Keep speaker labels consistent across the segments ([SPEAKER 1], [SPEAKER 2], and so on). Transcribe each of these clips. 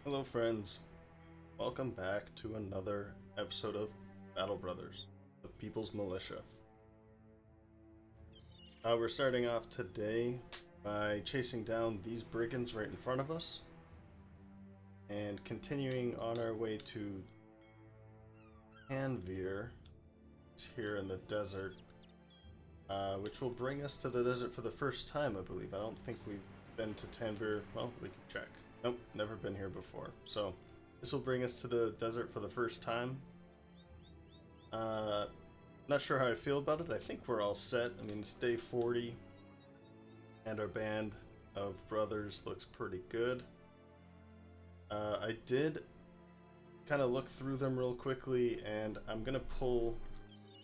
[SPEAKER 1] Hello, friends. Welcome back to another episode of Battle Brothers, the People's Militia. We're starting off today by chasing down these brigands right in front of us and continuing on our way to Tanvir. It's here in the desert, which will bring us to the desert for the first time, I believe. I don't think we've been to Tanvir. Well, we can check. Nope, never been here before. So this will bring us to the desert for the first time. Not sure how I feel about it. I think we're all set. I mean, it's day 40, and our band of brothers looks pretty good. I did kind of look through them real quickly, and I'm gonna pull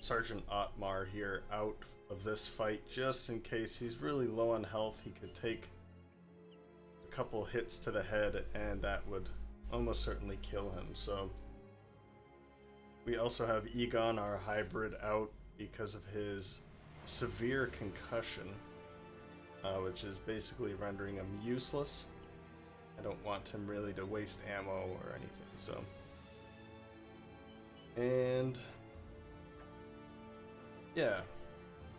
[SPEAKER 1] Sergeant Otmar here out of this fight just in case he's really low on health. He could take a couple hits to the head, and that would almost certainly kill him. So we also have Egon, our hybrid, out because of his severe concussion, which is basically rendering him useless. I don't want him really to waste ammo or anything, so. And yeah,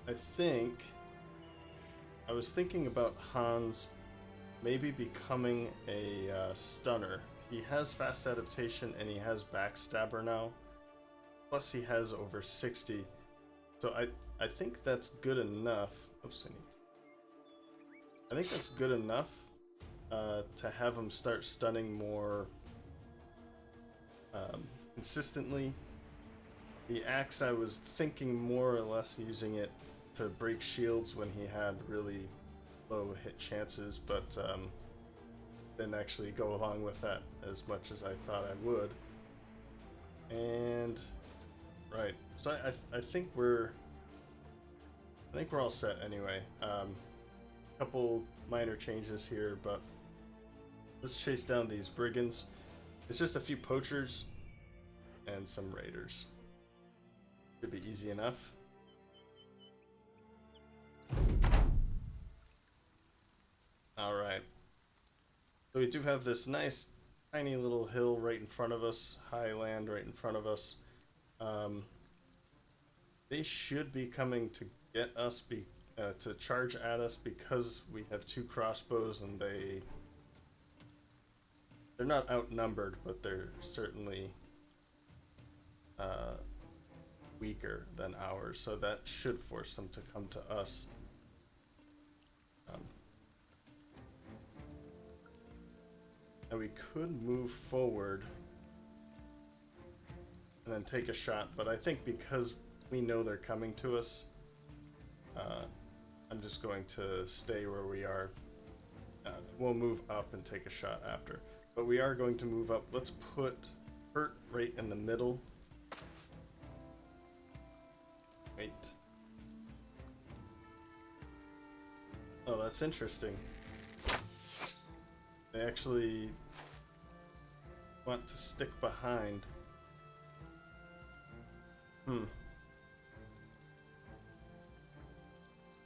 [SPEAKER 1] I was thinking about Hans maybe becoming a stunner. He has fast adaptation and he has backstabber now. Plus he has over 60. So I think that's good enough. Oops, I think that's good enough to have him start stunning more consistently. The axe, I was thinking more or less using it to break shields when he had really low hit chances, but didn't actually go along with that as much as I thought I would. And right, so I think we're all set anyway. Couple minor changes here, but let's chase down these brigands. It's just a few poachers and some raiders. Should be easy enough. Alright. So we do have this nice tiny little hill right in front of us, high land right in front of us. They should be coming to get us, to charge at us because we have two crossbows, and they're not outnumbered, but they're certainly weaker than ours, so that should force them to come to us. And we could move forward and then take a shot, but I think because we know they're coming to us, I'm just going to stay where we are. We'll move up and take a shot after, but we are going to move up. Let's put Hurt right in the middle. Wait. Oh, that's interesting. They actually want to stick behind.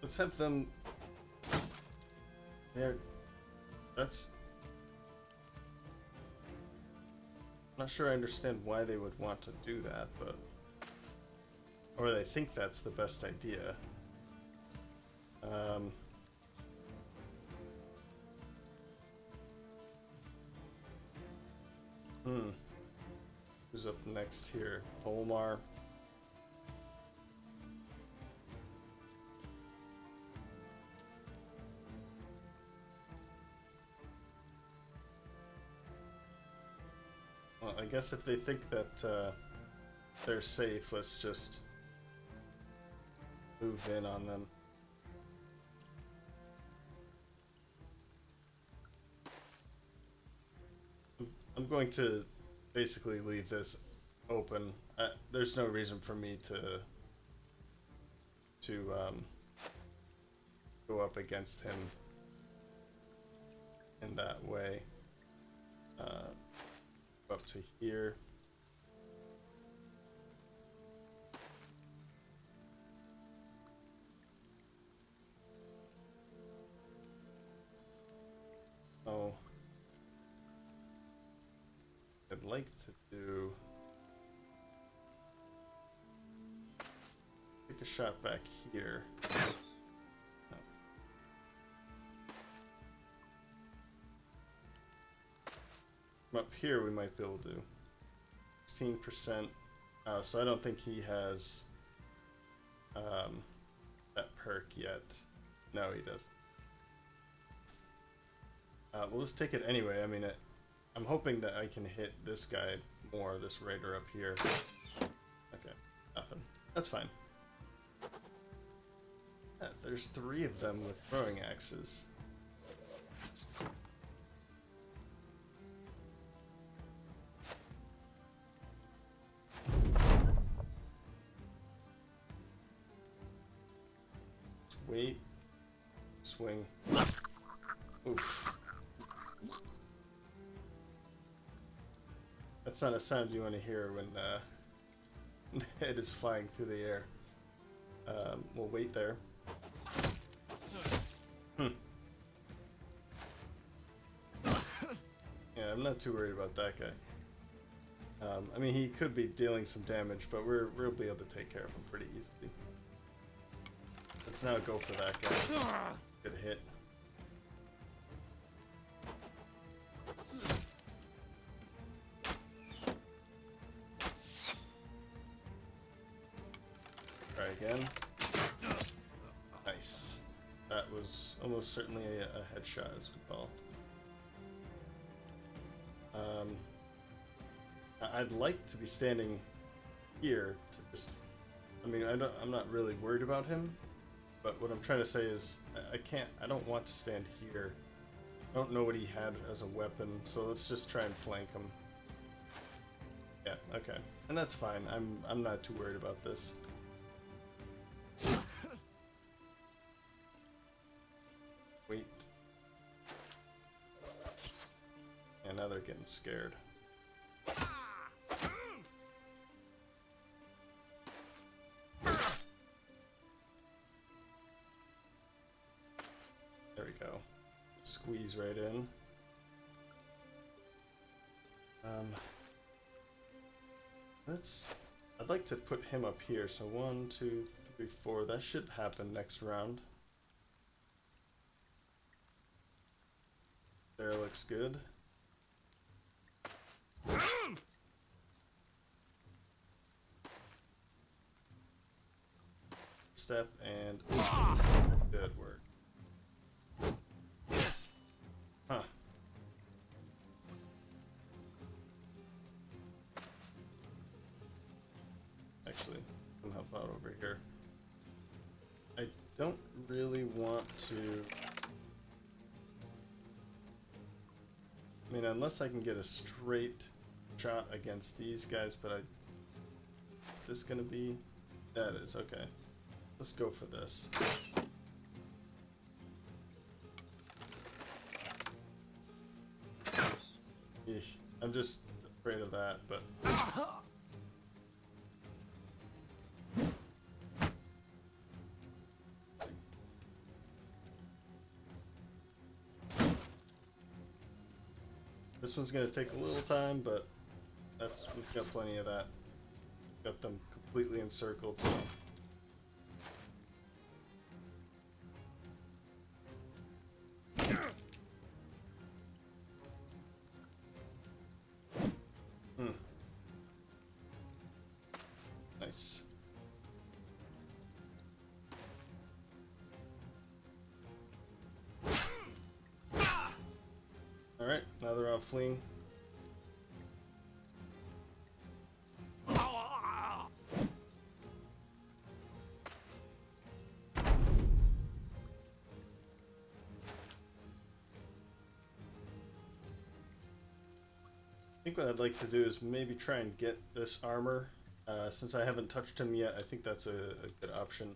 [SPEAKER 1] Let's have them. That's. I'm not sure I understand why they would want to do that, but. Or they think that's the best idea. Who's up next here? Volmar. Well, I guess if they think that they're safe, let's just move in on them. I'm going to basically leave this open. There's no reason for me to go up against him in that way. Up to here. Oh. like to do... Take a shot back here. From up here we might be able to do 16%. So I don't think he has that perk yet. No, he does. Well, let's take it anyway. I mean, I'm hoping that I can hit this guy more, this raider up here. Okay, nothing. That's fine. There's 3 of them with throwing axes. Wait. Swing. Oof. That's not a sound you want to hear when the head is flying through the air. We'll wait there. Yeah, I'm not too worried about that guy. I mean, he could be dealing some damage, but we'll be able to take care of him pretty easily. Let's now go for that guy. Good hit. Try again. Nice. That was almost certainly a headshot, as we call. I'd like to be standing here to just... I mean, I'm not really worried about him, but what I'm trying to say is I don't want to stand here. I don't know what he had as a weapon, so let's just try and flank him. Yeah, okay. And that's fine. I'm not too worried about this. Wait. And now they're getting scared. There we go. Squeeze right in. I'd like to put him up here. So 1, 2, 3, 4. That should happen next round. There, looks good. Step and good work. Huh. Actually, come help out over here. I don't really want to... I mean, unless I can get a straight shot against these guys, but is this gonna be... That is, okay. Let's go for this. Eesh, I'm just afraid of that, but... This one's gonna take a little time, but we've got plenty of that. Got them completely encircled, so... Nice. Alright, now they're all fleeing. I think what I'd like to do is maybe try and get this armor. Since I haven't touched him yet, I think that's a good option.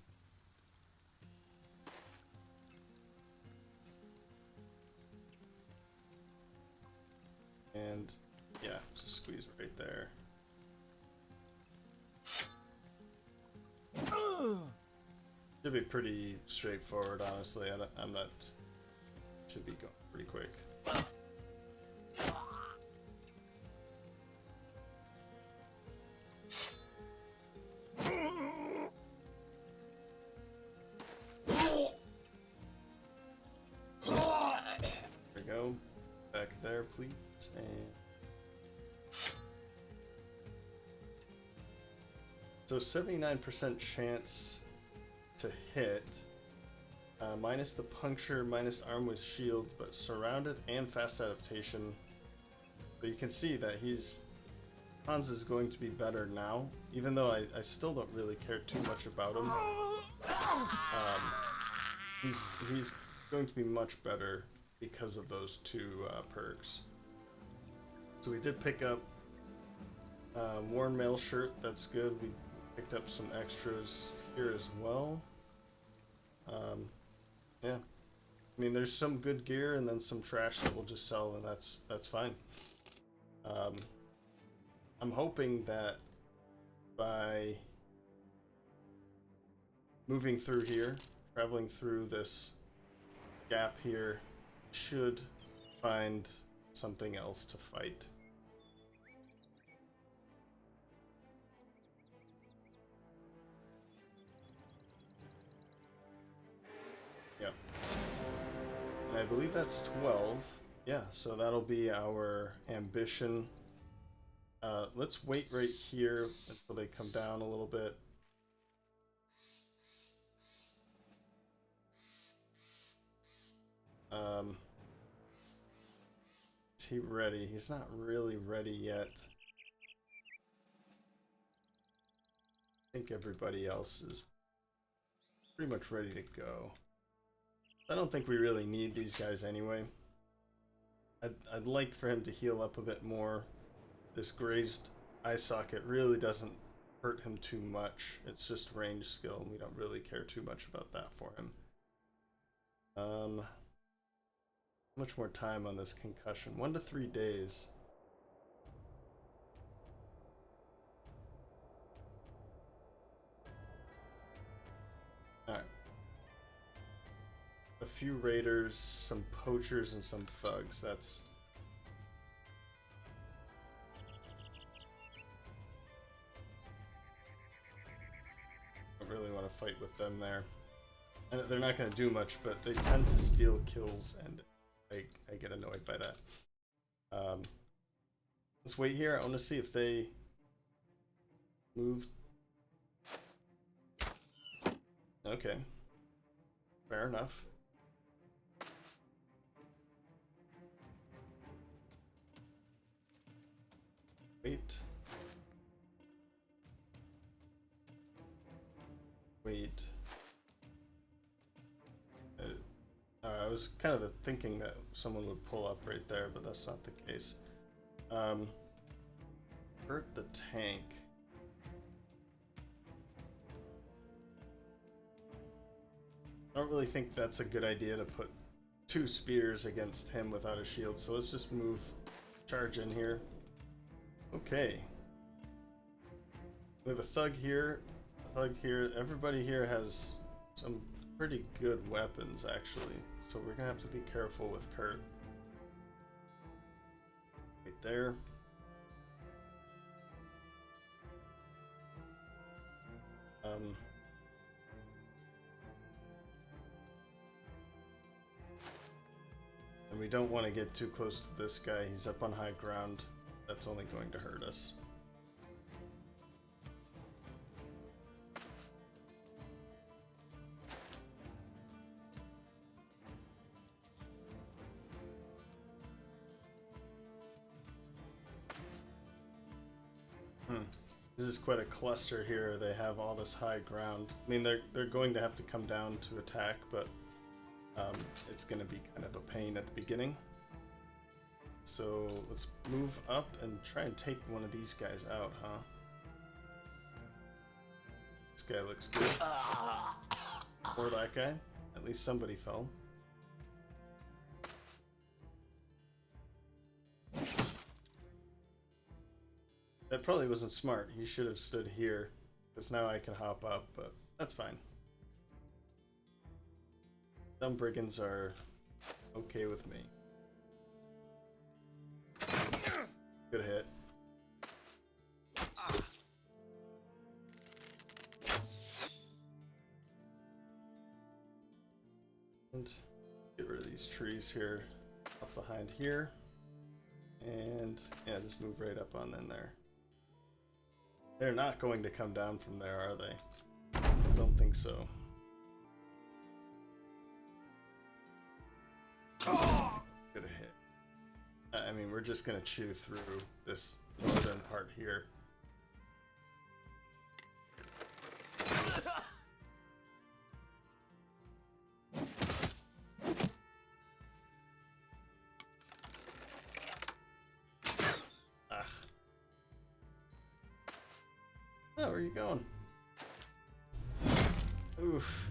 [SPEAKER 1] And yeah, just squeeze right there. Should be pretty straightforward, honestly. I'm not... Should be going pretty quick. back there, please. And so 79% chance to hit. Minus the puncture, minus arm with shields, but surrounded and fast adaptation. So you can see that Hans is going to be better now, even though I still don't really care too much about him. He's going to be much better because of those two perks. So we did pick up worn mail shirt, that's good. We picked up some extras here as well. Yeah, I mean there's some good gear and then some trash that we'll just sell, and that's fine. I'm hoping that by moving through here, traveling through this gap here, should find something else to fight. Yep. And I believe that's 12. Yeah, so that'll be our ambition. Let's wait right here until they come down a little bit. Is he ready? He's not really ready yet. I think everybody else is pretty much ready to go. I don't think we really need these guys anyway. I'd like for him to heal up a bit more. This grazed eye socket really doesn't hurt him too much. It's just range skill, and we don't really care too much about that for him. How much more time on this concussion? 1 to 3 days. Alright. A few raiders, some poachers, and some thugs. That's... I don't really want to fight with them there. And they're not going to do much, but they tend to steal kills, and I get annoyed by that. Let's wait here. I want to see if they move. Okay. Fair enough. Wait. Wait. I was kind of thinking that someone would pull up right there, but that's not the case. Hurt the tank. I don't really think that's a good idea to put 2 spears against him without a shield, so let's just move, charge in here. Okay. We have a thug here, Everybody here has some pretty good weapons, actually, so we're gonna have to be careful with Kurt. Right there. And we don't want to get too close to this guy. He's up on high ground. That's only going to hurt us. This is quite a cluster here. They have all this high ground. I mean, they're going to have to come down to attack, but it's going to be kind of a pain at the beginning. So let's move up and try and take one of these guys out, huh? This guy looks good. Or that guy. At least somebody fell. That probably wasn't smart. He should have stood here, because now I can hop up, but that's fine. Dumb brigands are okay with me. Good hit. And get rid of these trees here, up behind here. And yeah, just move right up on in there. They're not going to come down from there, are they? Don't think so. Good hit. I mean, we're just gonna chew through this northern part here. Oh, where are you going? Oof.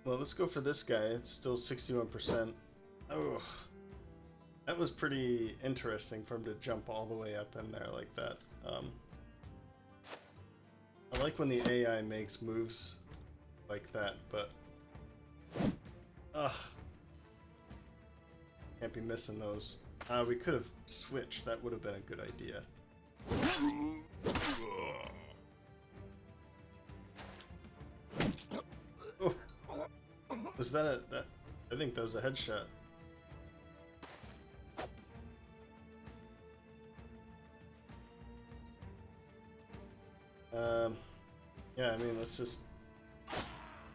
[SPEAKER 1] Well, let's go for this guy. It's still 61%. Oh, that was pretty interesting for him to jump all the way up in there like that. I like when the AI makes moves like that, but can't be missing those. We could have switched. That would have been a good idea. Oh, was that a I think that was a headshot. Yeah, I mean, let's just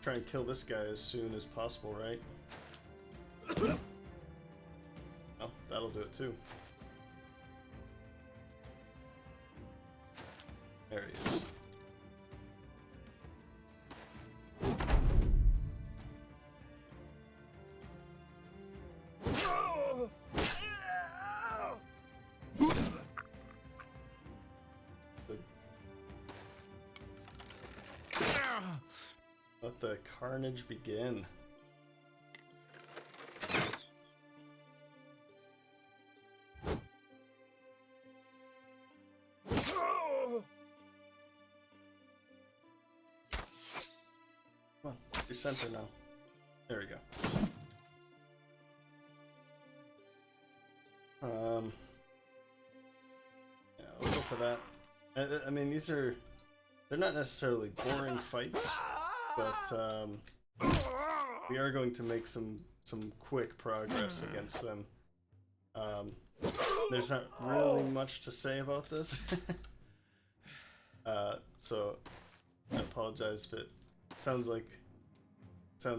[SPEAKER 1] try and kill this guy as soon as possible, right? Oh, that'll do it too. There he is. Let the carnage begin. Come on, be center now. There we go. Yeah, we'll go for that. I mean, they're not necessarily boring fights, but we are going to make some quick progress against them. There's not really much to say about this, so I apologize if it sounds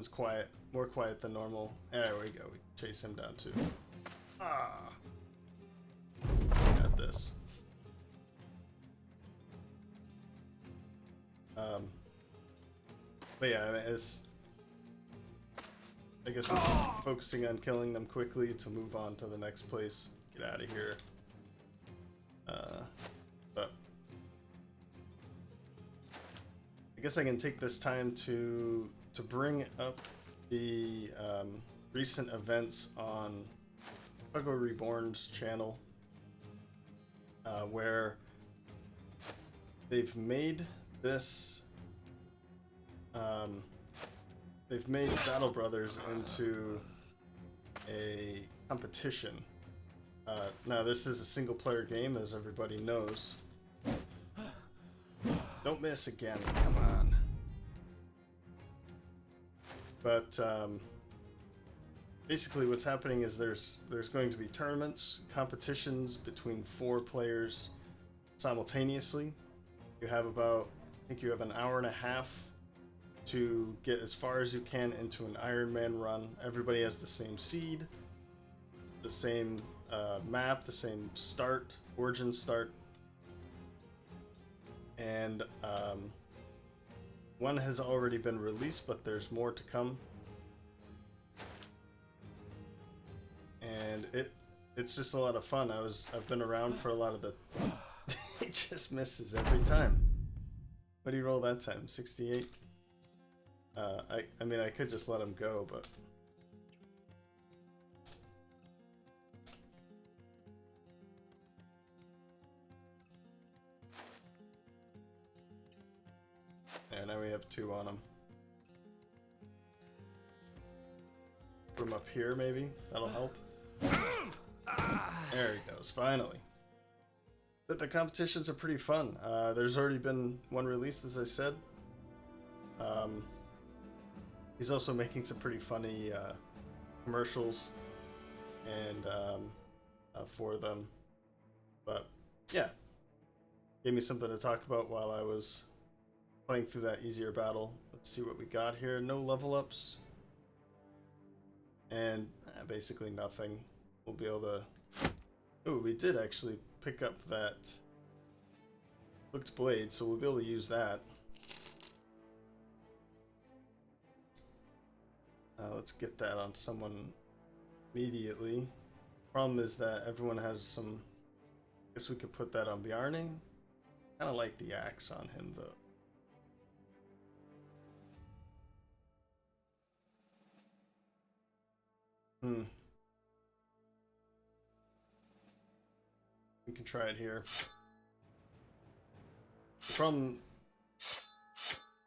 [SPEAKER 1] quiet, more quiet than normal. There we go. We chase him down too. Got this. But yeah, I mean, I guess I'm focusing on killing them quickly to move on to the next place. Get out of here. But I guess I can take this time to bring up the recent events on Puggo Reborn's channel, where they've made this. They've made Battle Brothers into a competition. Now this is a single player game, as everybody knows. Don't miss again, come on. But basically what's happening is there's going to be tournaments, competitions between 4 players simultaneously. You have I think you have an hour and a half to get as far as you can into an Iron Man run. Everybody has the same seed, the same map, the same origin start, and one has already been released, but there's more to come. And it's just a lot of fun. I've been around for a lot of the. It just misses every time. What do you roll that time? 68. I mean, I could just let him go, but there. Now we have 2 on him. him up here, maybe. That'll help. There he goes, finally. But the competitions are pretty fun. There's already been one released, as I said. He's also making some pretty funny commercials and for them. But yeah, gave me something to talk about while I was playing through that easier battle. Let's see what we got here. No level ups. And basically nothing. We'll be able to... Ooh, we did actually pick up that hooked blade, so we'll be able to use that. Let's get that on someone immediately. Problem is that everyone has some... I guess we could put that on Bjarning. Kind of like the axe on him, though. We can try it here. The problem,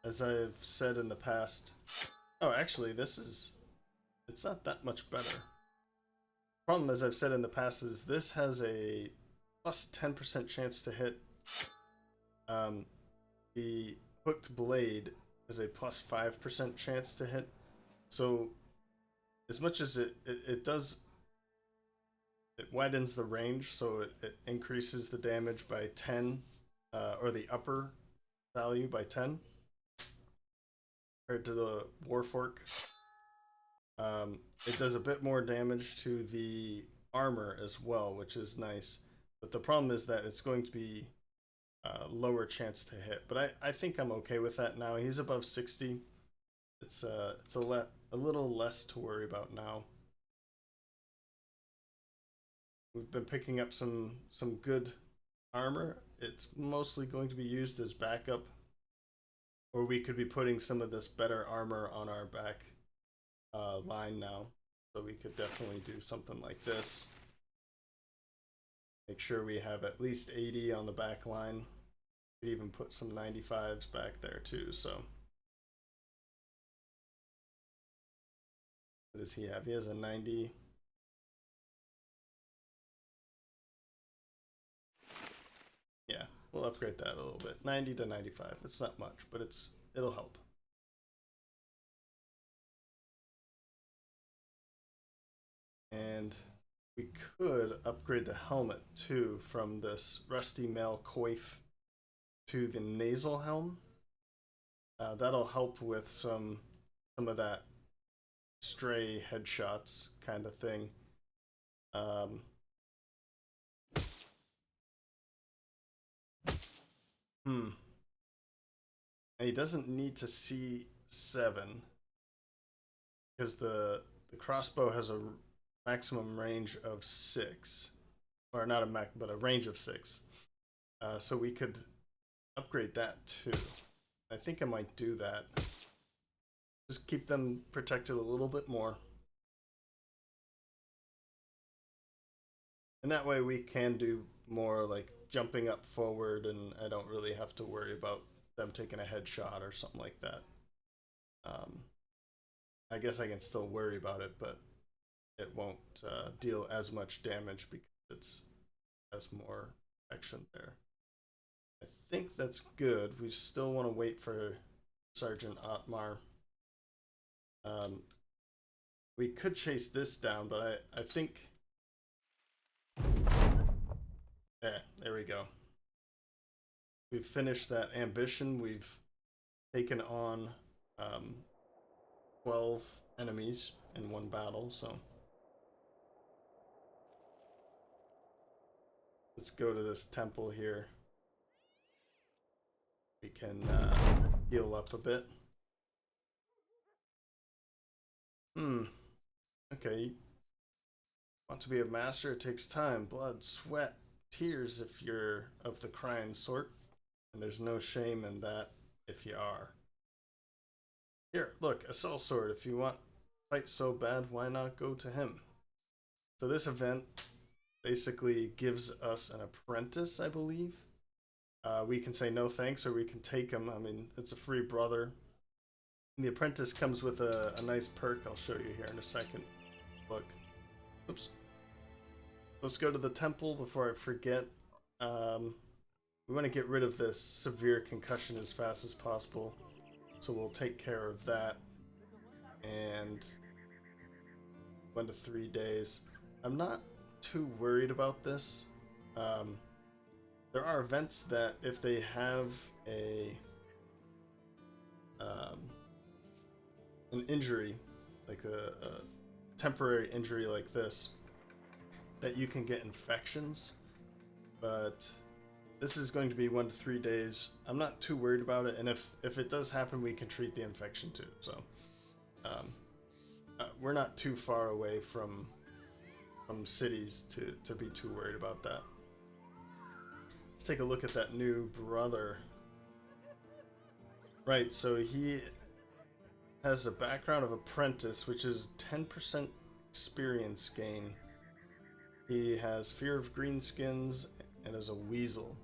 [SPEAKER 1] as I've said in the past... Oh, actually, this is... It's not that much better. The problem, as I've said in the past, is this has a plus 10% chance to hit. The hooked blade is a plus 5% chance to hit. So, as much as it does... It widens the range, so it increases the damage by 10, or the upper value by 10, compared to the Warfork. It does a bit more damage to the armor as well, which is nice. But the problem is that it's going to be lower chance to hit. But I think I'm okay with that now. He's above 60. It's a little less to worry about now. We've been picking up some good armor. It's mostly going to be used as backup, or we could be putting some of this better armor on our back line now. So we could definitely do something like this. Make sure we have at least 80 on the back line. Could even put some 95s back there too. So what does he have? He has a 90. Yeah, we'll upgrade that a little bit. 90 to 95. It's not much, but it'll help. And we could upgrade the helmet too from this rusty mail coif to the nasal helm. That'll help with some of that stray headshots kind of thing. And he doesn't need to see 7 because the crossbow has a maximum range of 6, or not a max, but a range of 6. So we could upgrade that too. I think I might do that. Just keep them protected a little bit more. And that way we can do more like jumping up forward, and I don't really have to worry about them taking a headshot or something like that. I guess I can still worry about it, but it won't deal as much damage because it has more action there. I think that's good. We still want to wait for Sergeant Otmar. We could chase this down, but I think... Yeah, there we go. We've finished that ambition. We've taken on 12 enemies in one battle, so... Let's go to this temple here. We can heal up a bit. Okay. Want to be a master? It takes time, blood, sweat, tears if you're of the crying sort. And there's no shame in that if you are. Here, look, a sellsword. If you want to fight so bad, why not go to him? So this event basically gives us an apprentice, I believe. We can say no thanks, or we can take him. I mean, it's a free brother. And the apprentice comes with a nice perk I'll show you here in a second. look. Oops. Let's go to the temple before I forget. We want to get rid of this severe concussion as fast as possible. So we'll take care of that. And 1 to 3 days. I'm not too worried about this. There are events that if they have an injury, like a temporary injury like this, that you can get infections, but this is going to be 1 to 3 days. I'm not too worried about it, and if it does happen, we can treat the infection too. So we're not too far away from cities to be too worried about that. Let's take a look at that new brother. Right, so he has a background of apprentice, which is 10% experience gain. He has fear of greenskins and is a weasel.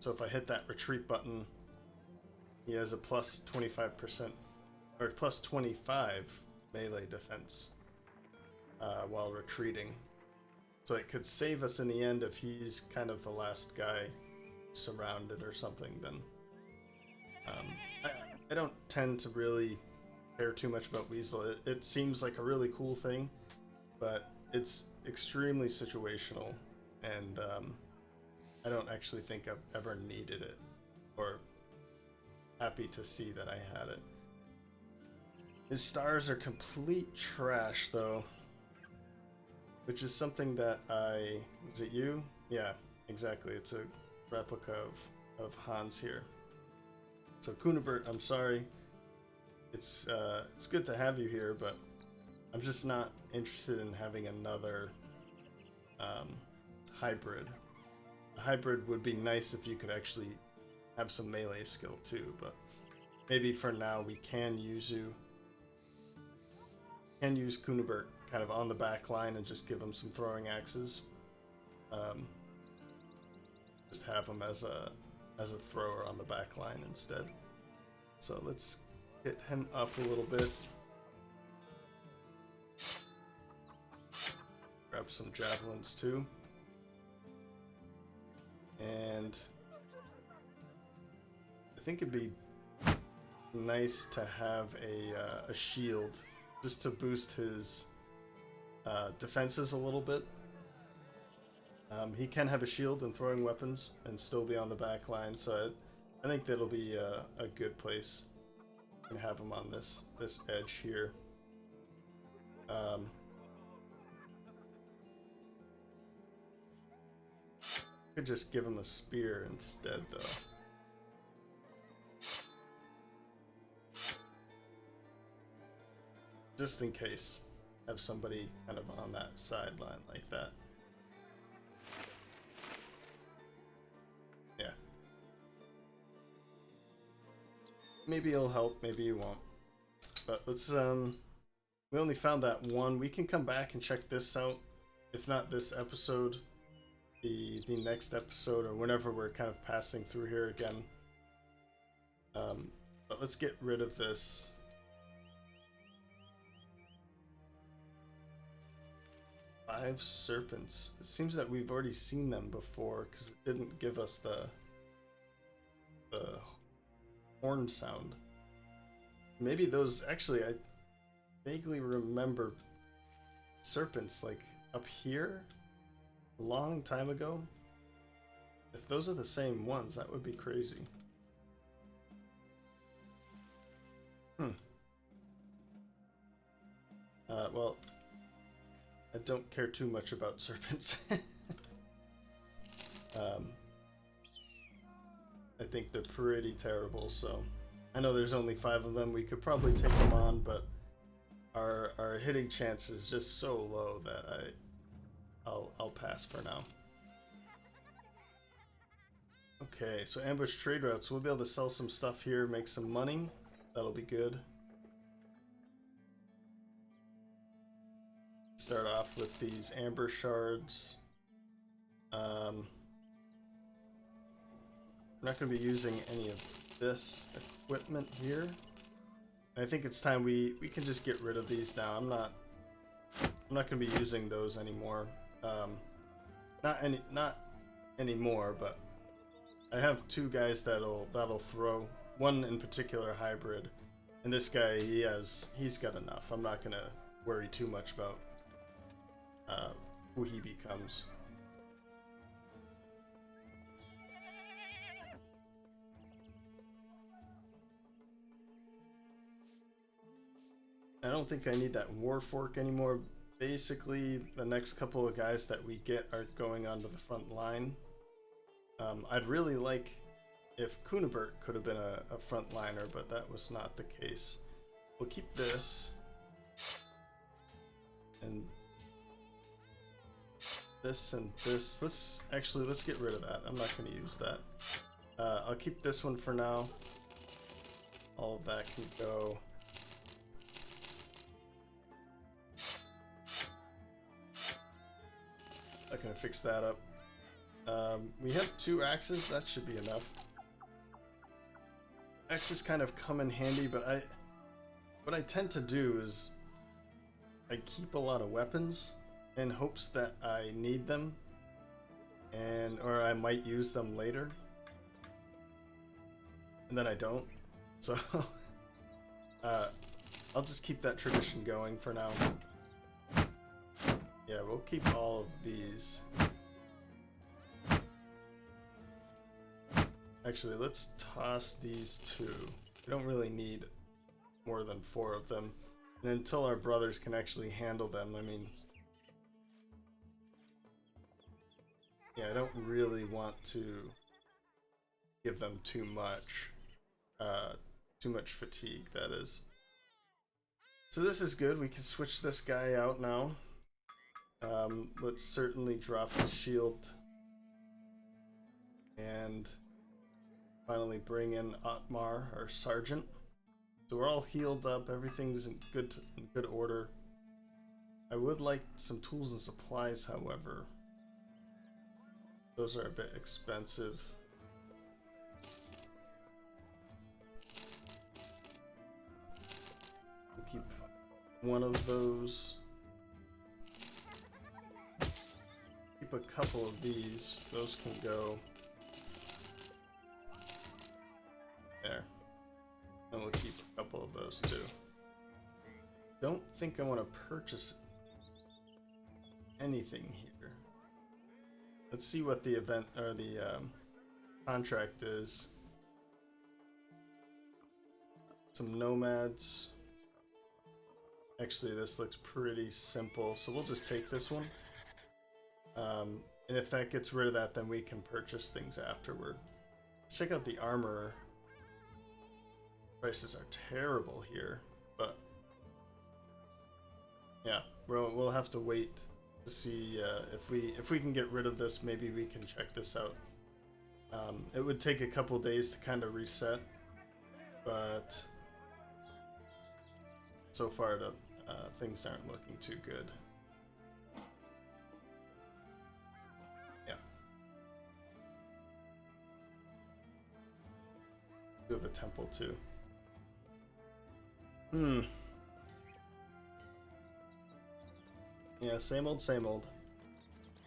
[SPEAKER 1] So if I hit that retreat button, he has a plus 25% or plus 25 melee defense while retreating. So it could save us in the end if he's kind of the last guy surrounded or something. Then I don't tend to really care too much about Weasel. It seems like a really cool thing, but it's extremely situational, and I don't actually think I've ever needed it, or happy to see that I had it. His stars are complete trash, though, which is something that is it you? Yeah, exactly. It's a replica of Hans here. So Kunibert, I'm sorry. It's good to have you here, but I'm just not interested in having another hybrid. A hybrid would be nice if you could actually have some melee skill too, but maybe for now we can use you. Can use Kunibert kind of on the back line and just give him some throwing axes. Just have him as a thrower on the back line instead. So let's get him up a little bit. Grab some javelins too. And I think it'd be nice to have a shield just to boost his defenses a little bit. He can have a shield and throwing weapons and still be on the back line, so I think that'll be a good place. And have him on this edge here. Could just give him a spear instead, though. Just in case, have somebody kind of on that sideline like that. Yeah. Maybe it'll help, maybe it won't. But let's, we only found that one. We can come back and check this out. If not this episode, the next episode, or whenever we're kind of passing through here again. But let's get rid of this. Five serpents. It seems that we've already seen them before because it didn't give us the horn sound. Maybe those, actually, I vaguely remember serpents like up here a long time ago. If those are the same ones, that would be crazy. Well, I don't care too much about serpents. I think they're pretty terrible, so I know there's only 5 of them. We could probably take them on, but our hitting chance is just so low that I'll pass for now. Okay, so ambush trade routes. We'll be able to sell some stuff here, make some money. That'll be good. Start off with these amber shards. We're not going to be using any of this equipment here. I think it's time we can just get rid of these now. I'm not not going to be using those anymore. Not anymore, but I have two guys that'll throw. One in particular hybrid, and this guy he's got enough. I'm not gonna worry too much about who he becomes. I don't think I need that war fork anymore. Basically, the next couple of guys that we get are going onto the front line. I'd really like if Kunibert could have been a frontliner, but that was not the case. We'll keep this. And this and this. Let's get rid of that. I'm not going to use that. I'll keep this one for now. All of that can go. I'm going to fix that up. We have 2 axes. That should be enough. Axes kind of come in handy, but what I tend to do is I keep a lot of weapons in hopes that I need them, or I might use them later, and then I don't. So I'll just keep that tradition going for now. Yeah, we'll keep all of these. Actually, let's toss these 2. We don't really need more than 4 of them. And until our brothers can actually handle them, I mean... Yeah, I don't really want to give them too much fatigue, that is. So this is good. We can switch this guy out now. Let's certainly drop the shield. And finally bring in Otmar, our sergeant. So we're all healed up, everything's in good order. I would like some tools and supplies, however. Those are a bit expensive. We'll keep one of those. Keep a couple of these. Those can go there. And we'll keep a couple of those too. Don't think I want to purchase anything here. Let's see what the event or the contract is. Some nomads. Actually, this looks pretty simple, so we'll just take this one. And if that gets rid of that, then we can purchase things afterward. Let's check out the armor. Prices are terrible here, but yeah, we'll have to wait to see if we can get rid of this. Maybe we can check this out. It would take a couple days to kind of reset, but so far things aren't looking too good. Yeah, we have a temple too. Yeah, same old, same old.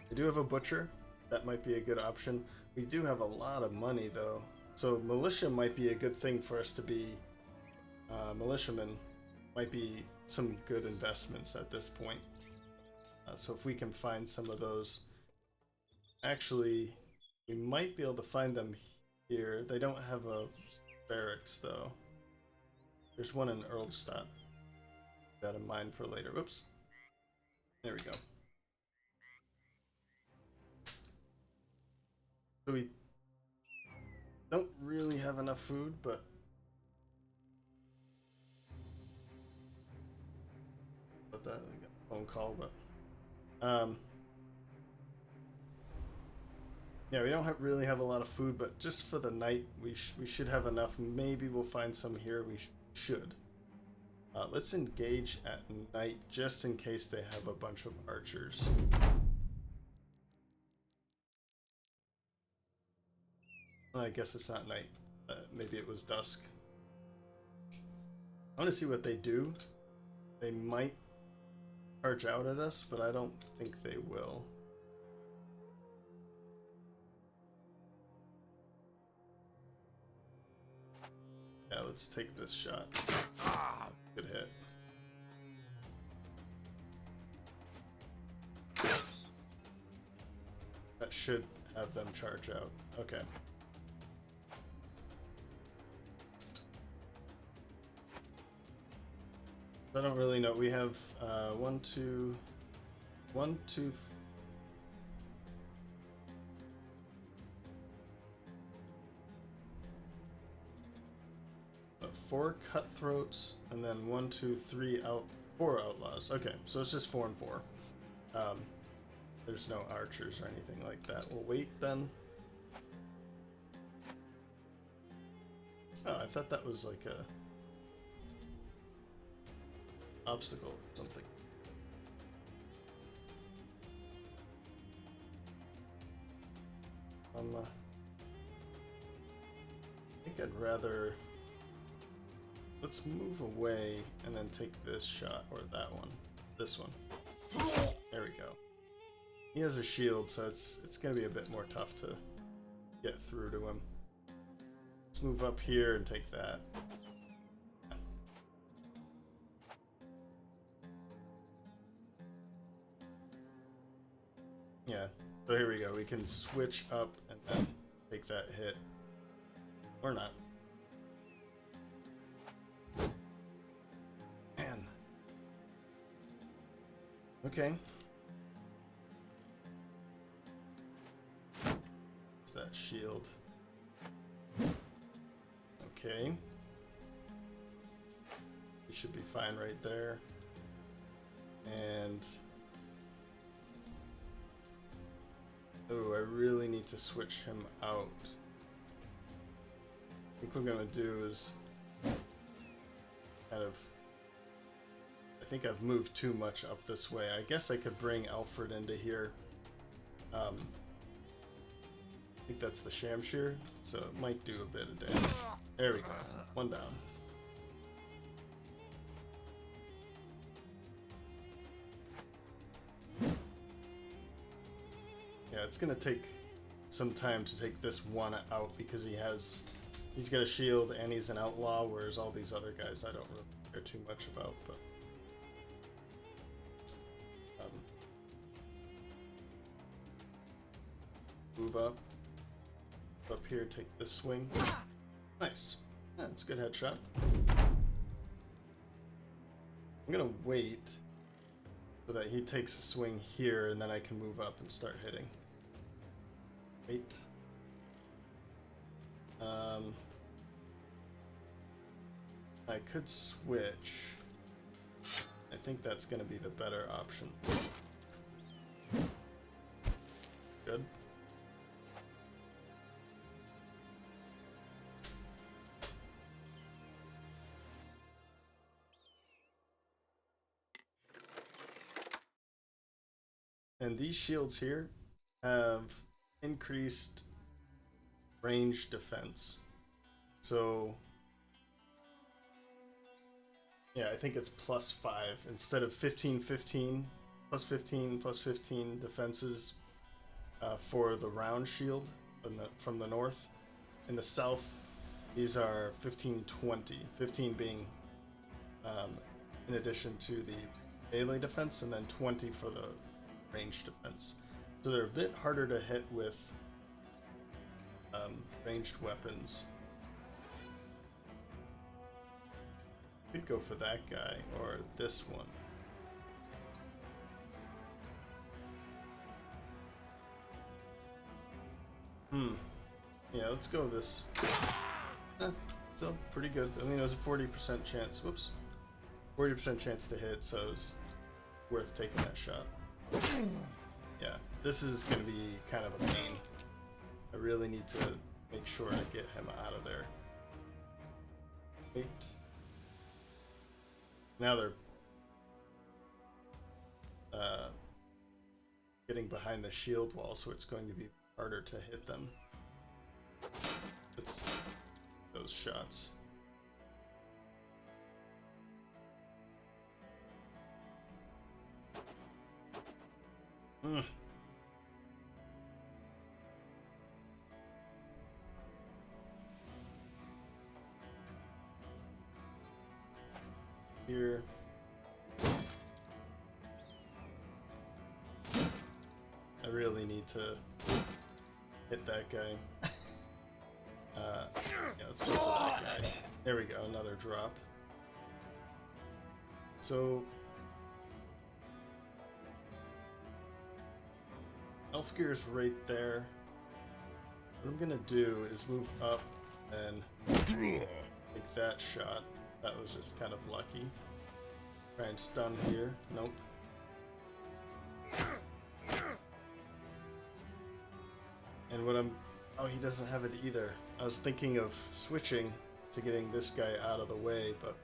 [SPEAKER 1] We do have a butcher. That might be a good option. We do have a lot of money, though. So militia might be a good thing for us to be. Militiamen might be some good investments at this point. So if we can find some of those. Actually, we might be able to find them here. They don't have a barracks, though. There's one in Erlstadt. Keep that in mind for later. Oops. There we go. So we don't really have enough food, but that we got a phone call, but yeah, we don't really have a lot of food, but just for the night, we should have enough. Maybe we'll find some here. We should. Let's engage at night just in case they have a bunch of archers. Well, I guess it's not night. Maybe it was dusk. I want to see what they do. They might charge out at us, but I don't think they will. Yeah, let's take this shot. Good hit. That should have them charge out. Okay. I don't really know. We have 1, 2, 4 cutthroats, and then 1, 2, 3 4 outlaws. Okay, so it's just 4 and 4. There's no archers or anything like that. We'll wait then. Oh, I thought that was like a obstacle or something. I think I'd rather... Let's move away and then take this shot, or that one. This one. There we go. He has a shield, so it's gonna be a bit more tough to get through to him. Let's move up here and take that. Yeah, so here we go. We can switch up and then take that hit. Or not. Man. Okay. What's that shield? Okay. We should be fine right there. And... oh, I really need to switch him out. I think what we're gonna do is kind of... I think I've moved too much up this way. I guess I could bring Alfred into here. I think that's the Shamshir, so it might do a bit of damage. There we go. 1 down. Yeah, it's gonna take some time to take this one out because he's got a shield and he's an outlaw, whereas all these other guys I don't really care too much about, but move up here, take this swing. Nice. Yeah, it's a good headshot. I'm gonna wait so that he takes a swing here, and then I can move up and start hitting. Wait. I could switch. I think that's gonna be the better option. Good. And these shields here have increased range defense. So, yeah, I think it's +5 instead of 15, 15, +15, +15 defenses for the round shield from the north. In the south, these are 15, 20. 15 being in addition to the melee defense, and then 20 for the range defense. So they're a bit harder to hit with ranged weapons. Could go for that guy or this one. Yeah, let's go this. Still pretty good. I mean, it was a 40% chance. Whoops. 40% chance to hit, so it was worth taking that shot. Yeah, this is going to be kind of a pain. I really need to make sure I get him out of there. Wait. Now they're getting behind the shield wall, so it's going to be harder to hit them. It's those shots. Mm. Here. I really need to hit that guy. Yeah, let's go for that guy. There we go, another drop. So Elf Gear's right there. What I'm gonna do is move up and take that shot. That was just kind of lucky. Try and stun here. Nope. And what I'm... Oh, he doesn't have it either. I was thinking of switching to getting this guy out of the way, but...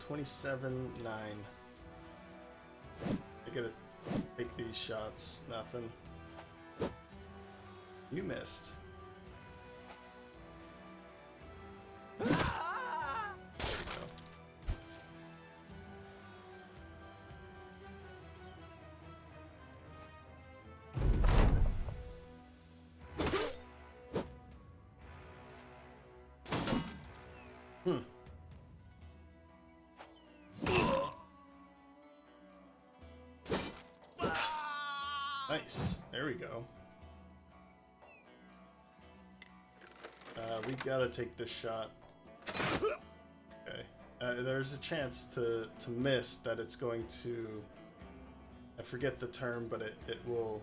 [SPEAKER 1] 27-9. I gotta take these shots. Nothing. You missed. There we go. Nice. There we go. We gotta take this shot. Okay. There's a chance to miss that it's going to... I forget the term, but it will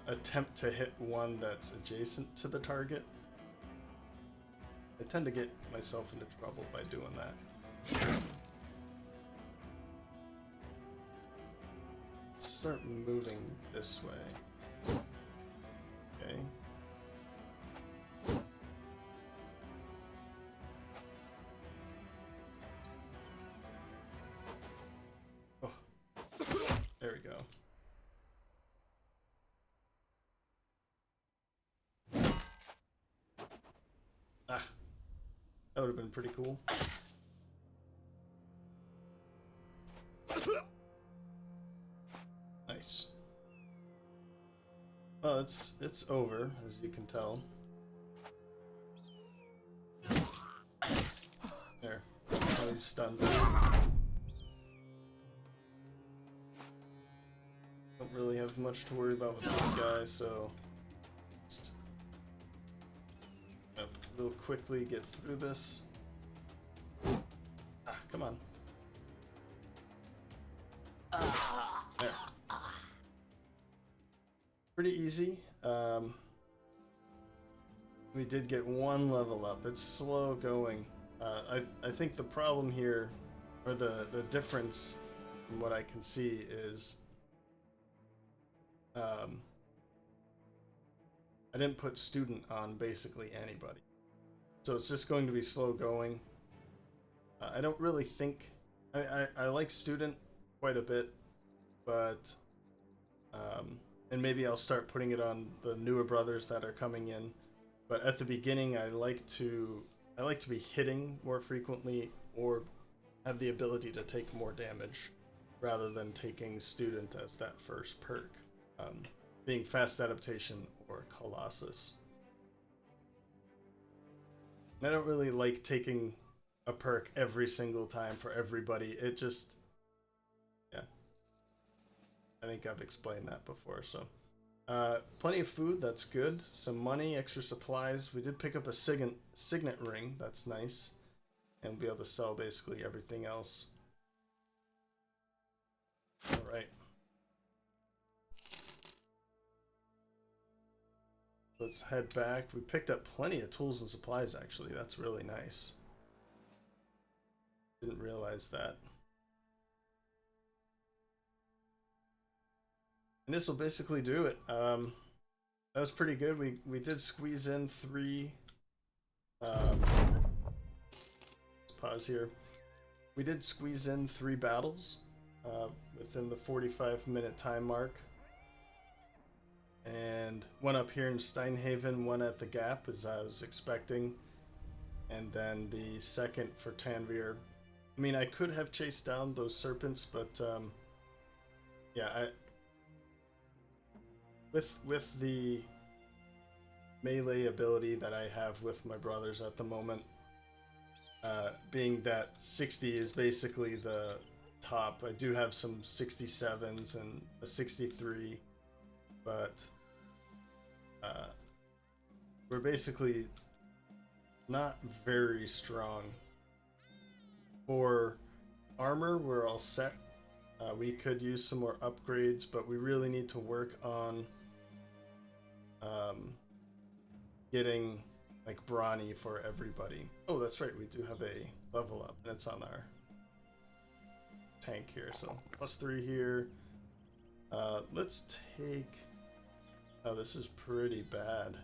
[SPEAKER 1] attempt to hit one that's adjacent to the target. I tend to get myself into trouble by doing that. Let's start moving this way. Okay. Oh. There we go. Ah. That would have been pretty cool. Nice. Well, it's over, as you can tell. There. Oh, he's stunned. Don't really have much to worry about with this guy, so just real quickly get through this. Ah, come on. There. Pretty easy. We did get one level up. It's slow going. I think the problem here, or the difference from what I can see is I didn't put student on basically anybody. So it's just going to be slow going. I don't really think... I like student quite a bit, but... and maybe I'll start putting it on the newer brothers that are coming in. But at the beginning, I like to be hitting more frequently or have the ability to take more damage rather than taking student as that first perk. Being fast adaptation or Colossus. I don't really like taking a perk every single time for everybody. It just... yeah. I think I've explained that before, so... plenty of food, that's good. Some money, extra supplies. We did pick up a signet ring, that's nice. And we'll be able to sell basically everything else. Alright. Let's head back. We picked up plenty of tools and supplies, actually. That's really nice. Didn't realize that. And this will basically do it. That was pretty good. We did squeeze in 3... let's pause here. We did squeeze in 3 battles within the 45-minute time mark. And one up here in Steinhaven, one at the Gap, as I was expecting. And then the second for Tanvir. I mean, I could have chased down those serpents, but yeah, with the melee ability that I have with my brothers at the moment, being that 60 is basically the top. I do have some 67s and a 63, but we're basically not very strong. For armor, we're all set. We could use some more upgrades, but we really need to work on getting like brawny for everybody. Oh, that's right, we do have a level up, and it's on our tank here. So +3 here. Let's take... Oh, this is pretty bad.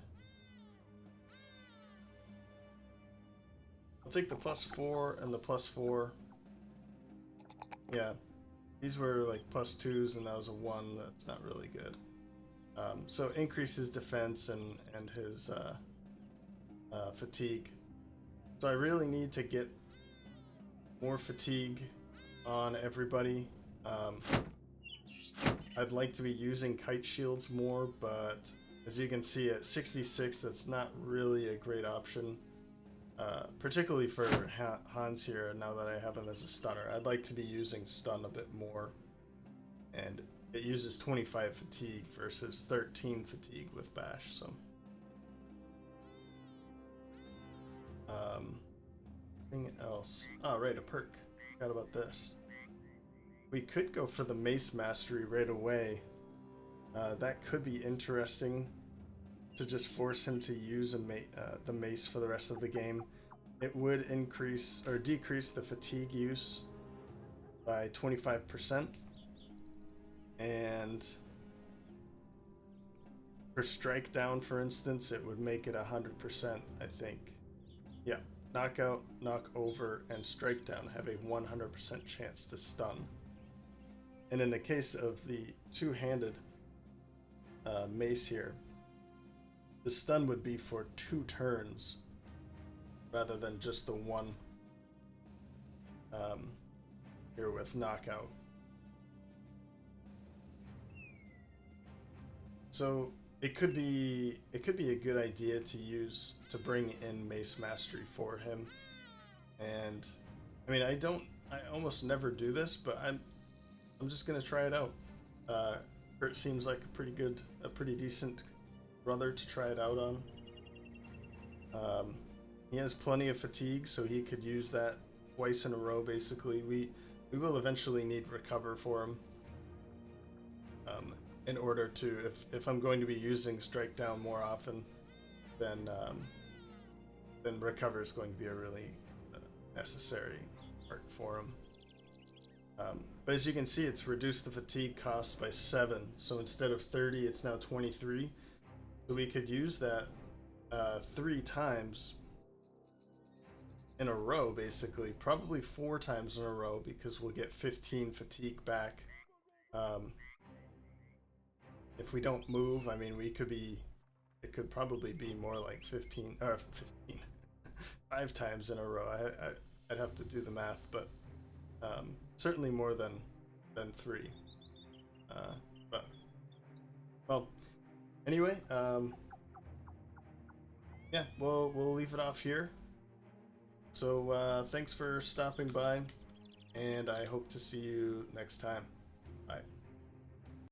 [SPEAKER 1] I'll take the +4 and the +4. Yeah, these were like +2s, and that was a 1. That's not really good. So increase his defense and his fatigue. So I really need to get more fatigue on everybody. I'd like to be using kite shields more, but as you can see at 66, that's not really a great option. Particularly for Hans here, now that I have him as a stunner. I'd like to be using stun a bit more. And it uses 25 fatigue versus 13 fatigue with bash, so... Anything else? Oh, right, a perk. Forgot about this. We could go for the mace mastery right away. That could be interesting, to just force him to use the mace for the rest of the game. It would increase or decrease the fatigue use by 25%. And for strike down, for instance, it would make it 100%, I think. Yeah, knockout, knock over, and strike down have a 100% chance to stun. And in the case of the two-handed mace here, the stun would be for 2 turns rather than just the 1 here with knockout. So it could be a good idea to bring in Mace Mastery for him. And I mean, I almost never do this, but I'm just gonna try it out. Kurt seems like a pretty decent brother to try it out on. He has plenty of fatigue, so he could use that twice in a row. Basically, we will eventually need recover for him. In order to, if I'm going to be using strike down more often, then recover is going to be a really necessary part for him. But as you can see, it's reduced the fatigue cost by 7. So instead of 30, it's now 23. So we could use that 3 times in a row, basically. Probably 4 times in a row, because we'll get 15 fatigue back. If we don't move, I mean, it could probably be more like 15, 5 times in a row. I'd have to do the math, but certainly more than 3. But, well, anyway, yeah, we'll leave it off here. So thanks for stopping by, and I hope to see you next time. Bye.